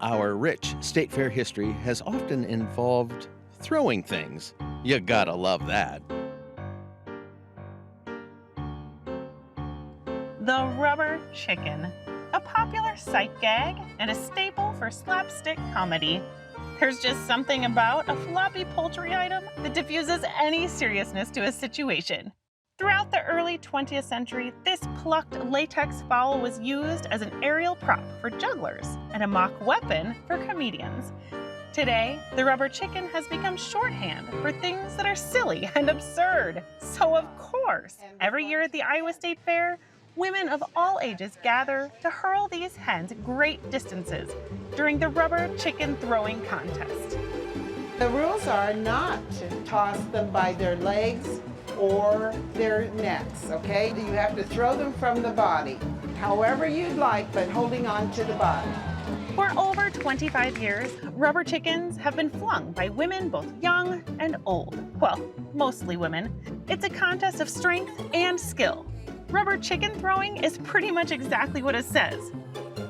Our rich state fair history has often involved throwing things. You gotta love that. The rubber chicken, a popular sight gag and a staple for slapstick comedy. There's just something about a floppy poultry item that diffuses any seriousness to a situation. Throughout the early 20th century, this plucked latex fowl was used as an aerial prop for jugglers and a mock weapon for comedians. Today, the rubber chicken has become shorthand for things that are silly and absurd. So of course, every year at the Iowa State Fair, women of all ages gather to hurl these hens great distances during the rubber chicken throwing contest. The rules are not to toss them by their legs or their necks, okay? You have to throw them from the body, however you'd like, but holding on to the body. For over 25 years, rubber chickens have been flung by women both young and old. Well, mostly women. It's a contest of strength and skill. Rubber chicken throwing is pretty much exactly what it says.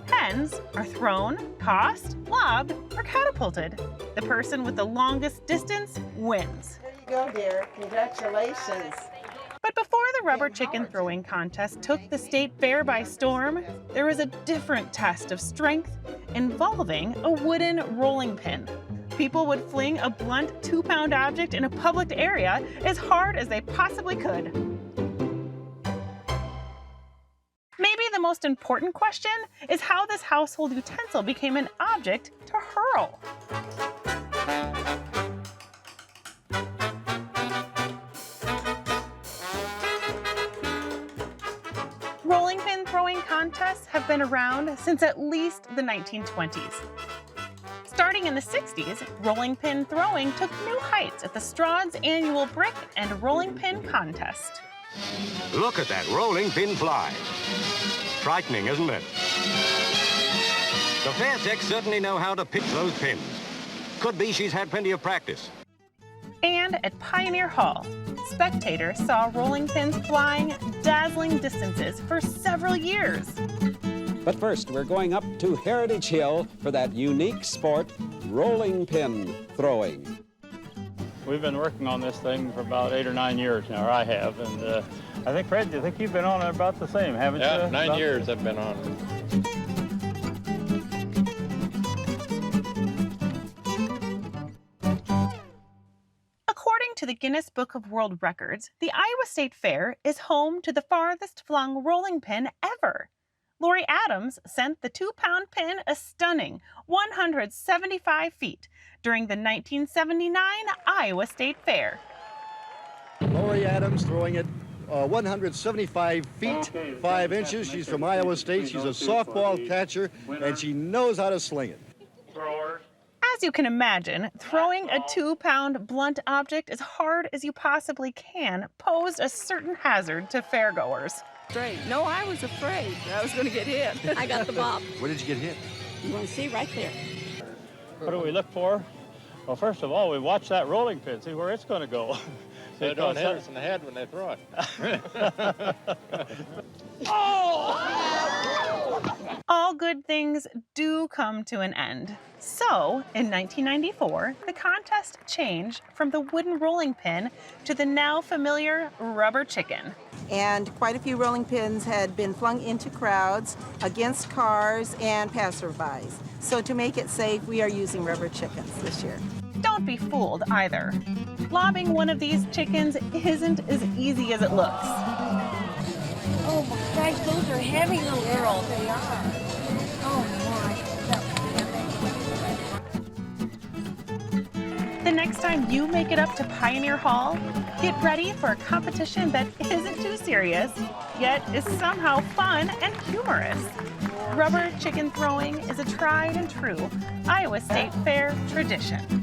Hens are thrown, tossed, lobbed, or catapulted. The person with the longest distance wins. There you go, dear. Congratulations. But before the rubber chicken throwing contest took the state fair by storm, there was a different test of strength involving a wooden rolling pin. People would fling a blunt 2-pound object in a public area as hard as they possibly could. Maybe the most important question is how this household utensil became an object to hurl. Rolling pin throwing contests have been around since at least the 1920s. Starting in the 60s, rolling pin throwing took new heights at the Strahd's annual Brick and Rolling Pin Contest. Look at that rolling pin fly. Frightening, isn't it? The fair techs certainly know how to pitch those pins. Could be she's had plenty of practice. And at Pioneer Hall, spectators saw rolling pins flying dazzling distances for several years. But first, we're going up to Heritage Hill for that unique sport, rolling pin throwing. We've been working on this thing for about 8 or 9 years now, or I have, and I think, Fred, I think you've been on it about the same, haven't you? Yeah, 9 years I've been on it. According to the Guinness Book of World Records, the Iowa State Fair is home to the farthest flung rolling pin ever. Lori Adams sent the 2-pound pin a stunning 175 feet during the 1979 Iowa State Fair. Lori Adams throwing it 175 feet, 5 inches. She's from Iowa State. She's a softball catcher, and she knows how to sling it. As you can imagine, throwing a 2-pound blunt object as hard as you possibly can posed a certain hazard to fairgoers. No, I was afraid I was going to get hit. I got the bop. Where did you get hit? You want to see right there? What do we look for? Well, first of all, we watch that rolling pin, see where it's going to go. So they don't hit us in the head when they throw it. All good things do come to an end. So, in 1994, the contest changed from the wooden rolling pin to the now familiar rubber chicken. And quite a few rolling pins had been flung into crowds, against cars, and passerbys. So to make it safe, we are using rubber chickens this year. Don't be fooled either. Lobbing one of these chickens isn't as easy as it looks. Oh my gosh, those are heavy, little girls. They are. Oh my. The next time you make it up to Pioneer Hall, get ready for a competition that isn't too serious, yet is somehow fun and humorous. Rubber chicken throwing is a tried and true Iowa State Fair tradition.